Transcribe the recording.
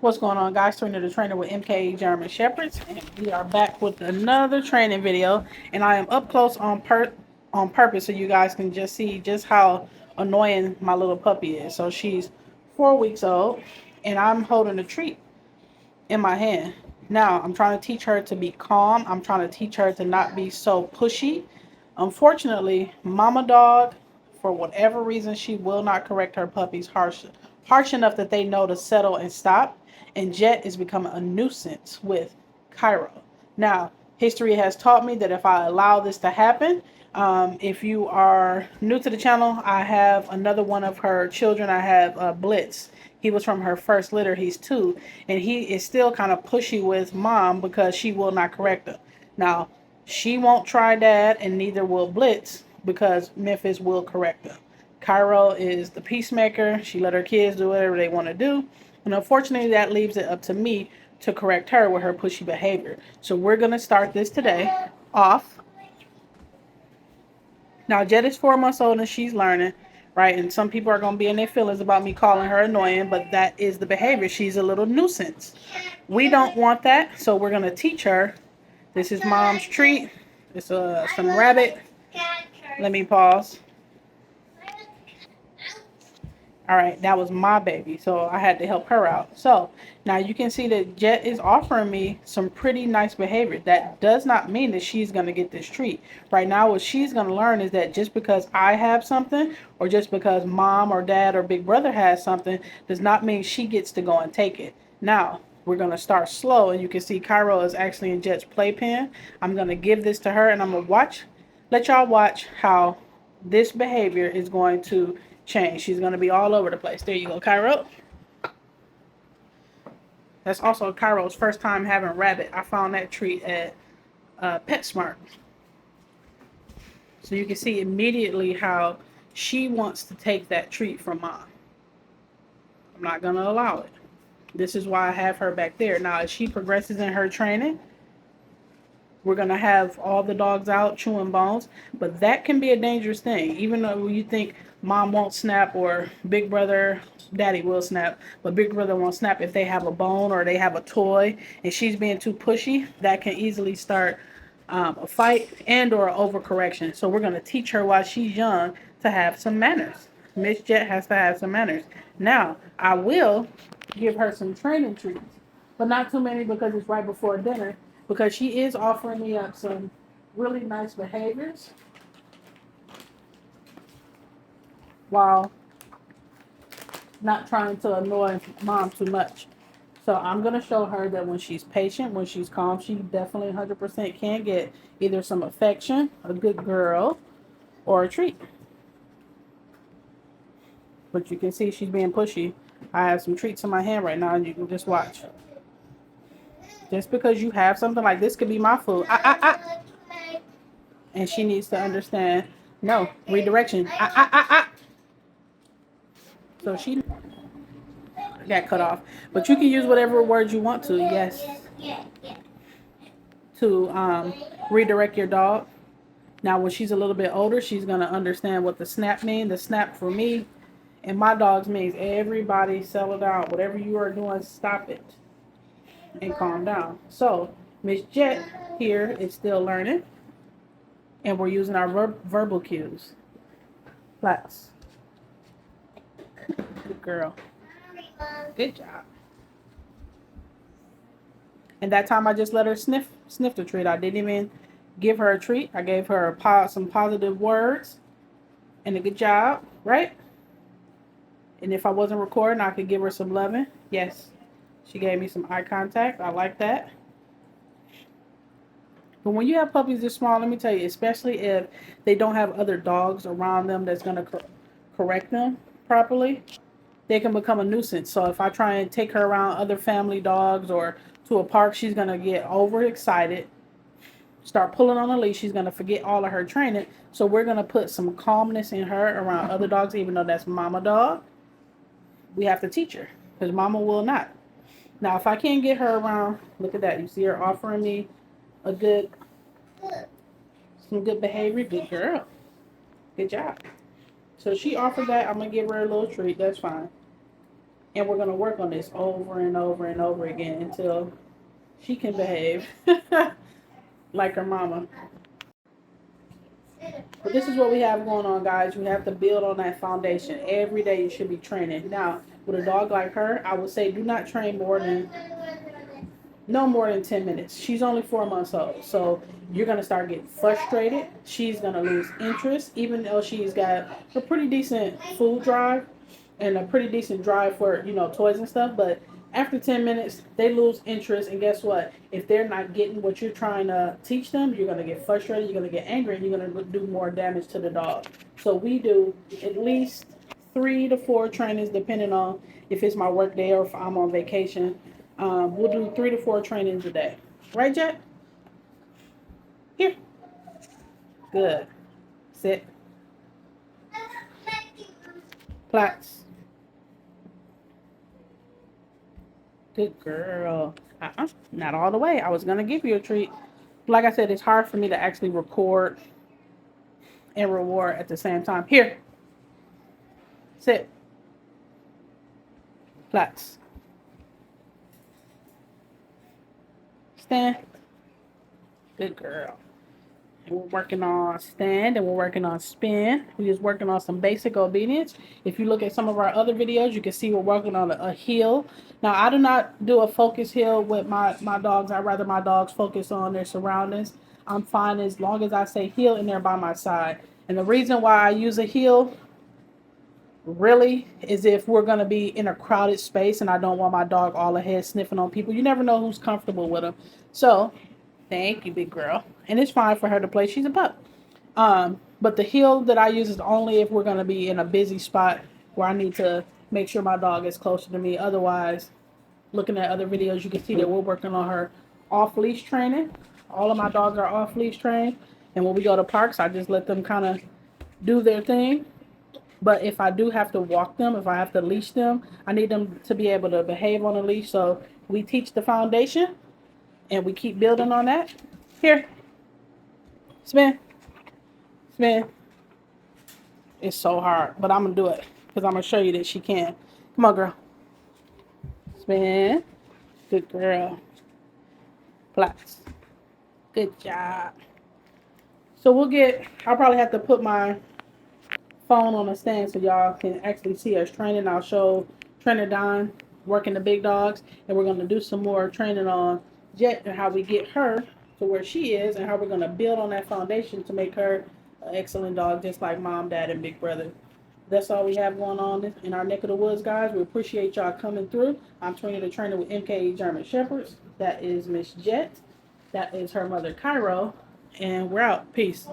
What's going on, guys? Serena the trainer with MK German Shepherds, and we are back with another training video. And I am up close on purpose so you guys can just see just how annoying my little puppy is. So she's 4 weeks old, and I'm holding a treat in my hand. Now I'm trying to teach her to be calm. I'm trying to teach her to not be so pushy. Unfortunately, Mama Dog, for whatever reason, she will not correct her puppies harsh enough that they know to settle and stop. And Jett is becoming a nuisance with Cairo. Now, history has taught me that if I allow this to happen, if you are new to the channel, I have another one of her children. I have Blitz. He was from her first litter. He's 2, and he is still kind of pushy with mom because she will not correct him. Now, she won't try dad, and neither will Blitz because Memphis will correct them. Cairo is the peacemaker. She let her kids do whatever they want to do. And unfortunately, that leaves it up to me to correct her with her pushy behavior. So we're going to start this today off. Now, Jett is 4 months old and she's learning, right? And some people are going to be in their feelings about me calling her annoying, but that is the behavior. She's a little nuisance. We don't want that, so we're going to teach her. This is mom's treat. It's some rabbit. Let me pause. All right, that was my baby, so I had to help her out. So now you can see that Jett is offering me some pretty nice behavior. That does not mean that she's going to get this treat. Right now, what she's going to learn is that just because I have something, or just because mom or dad or big brother has something, does not mean she gets to go and take it. Now, we're going to start slow, and you can see Cairo is actually in Jett's playpen. I'm going to give this to her, and I'm going to let y'all watch how this behavior is going to change. She's going to be all over the place. There you go, Cairo. That's also Cairo's first time having rabbit. I found that treat at PetSmart. So you can see immediately how she wants to take that treat from mom. I'm not going to allow it. This is why I have her back there. Now, as she progresses in her training, we're going to have all the dogs out chewing bones, but that can be a dangerous thing. Even though you think mom won't snap or big brother, daddy will snap, but big brother won't snap if they have a bone or they have a toy and she's being too pushy, that can easily start a fight and or overcorrection. So we're going to teach her while she's young to have some manners. Miss Jett has to have some manners. Now, I will give her some training treats, but not too many because it's right before dinner, because she is offering me up some really nice behaviors while not trying to annoy mom too much. So I'm going to show her that when she's patient, when she's calm, she definitely 100% can get either some affection, a good girl, or a treat. But you can see she's being pushy. I have some treats in my hand right now, and you can just watch. Just because you have something like this could be my food. And she needs to understand, no, redirection. So she got cut off. But you can use whatever words you want to, yes, to redirect your dog. Now, when she's a little bit older, she's going to understand what the snap means. The snap for me and my dogs means everybody settle down. Whatever you are doing, stop it and calm down. So Miss Jett here is still learning, and we're using our verbal cues. Class. Good girl. Good job. And that time I just let her sniff the treat. I didn't even give her a treat. I gave her some positive words and a good job, right? And if I wasn't recording, I could give her some loving. Yes. She gave me some eye contact. I like that. But when you have puppies this small, let me tell you, especially if they don't have other dogs around them that's going to correct them properly, they can become a nuisance. So if I try and take her around other family dogs or to a park, she's going to get overexcited, start pulling on the leash. She's going to forget all of her training. So we're going to put some calmness in her around other dogs, even though that's mama dog. We have to teach her because mama will not. Now, if I can't get her around, look at that. You see her offering me some good behavior. Good girl. Good job. So she offered that. I'm going to give her a little treat. That's fine. And we're going to work on this over and over and over again until she can behave like her mama. But this is what we have going on, guys. You have to build on that foundation. Every day you should be training. Now, with a dog like her, I would say do not train no more than 10 minutes. She's only 4 months old. So you're going to start getting frustrated. She's going to lose interest, even though she's got a pretty decent food drive and a pretty decent drive for, toys and stuff. But after 10 minutes, they lose interest. And guess what? If they're not getting what you're trying to teach them, you're going to get frustrated, you're going to get angry, and you're going to do more damage to the dog. So we do at least 3 to 4 trainings, depending on if it's my work day or if I'm on vacation. We'll do 3 to 4 trainings a day. Right, Jett? Here. Good. Sit. Plats. Good girl. Not all the way. I was going to give you a treat. Like I said, it's hard for me to actually record and reward at the same time. Here. Sit. Plats. Stand. Good girl. And we're working on stand and we're working on spin. We're just working on some basic obedience. If you look at some of our other videos, you can see we're working on a heel. Now, I do not do a focus heel with my dogs. I'd rather my dogs focus on their surroundings. I'm fine as long as I say heel and they're by my side. And the reason why I use a heel really is if we're going to be in a crowded space and I don't want my dog all ahead sniffing on people. You never know who's comfortable with them. So, thank you, big girl. And it's fine for her to play. She's a pup. But the heel that I use is only if we're going to be in a busy spot where I need to make sure my dog is closer to me. Otherwise, looking at other videos, you can see that we're working on her off-leash training. All of my dogs are off-leash trained. And when we go to parks, I just let them kind of do their thing. But if I do have to walk them, if I have to leash them, I need them to be able to behave on a leash. So we teach the foundation and we keep building on that. Here. Spin. Spin. It's so hard, but I'm going to do it because I'm going to show you that she can. Come on, girl. Spin. Good girl. Plats. Good job. So I'll probably have to put my phone on a stand so y'all can actually see us training. I'll show Trainer Don working the big dogs, and we're going to do some more training on Jett and how we get her to where she is and how we're going to build on that foundation to make her an excellent dog just like mom, dad, and big brother. That's all we have going on in our neck of the woods, guys. We appreciate y'all coming through. I'm Trina, the trainer with MK German Shepherds. That is Miss Jett. That is her mother, Cairo. And we're out. Peace.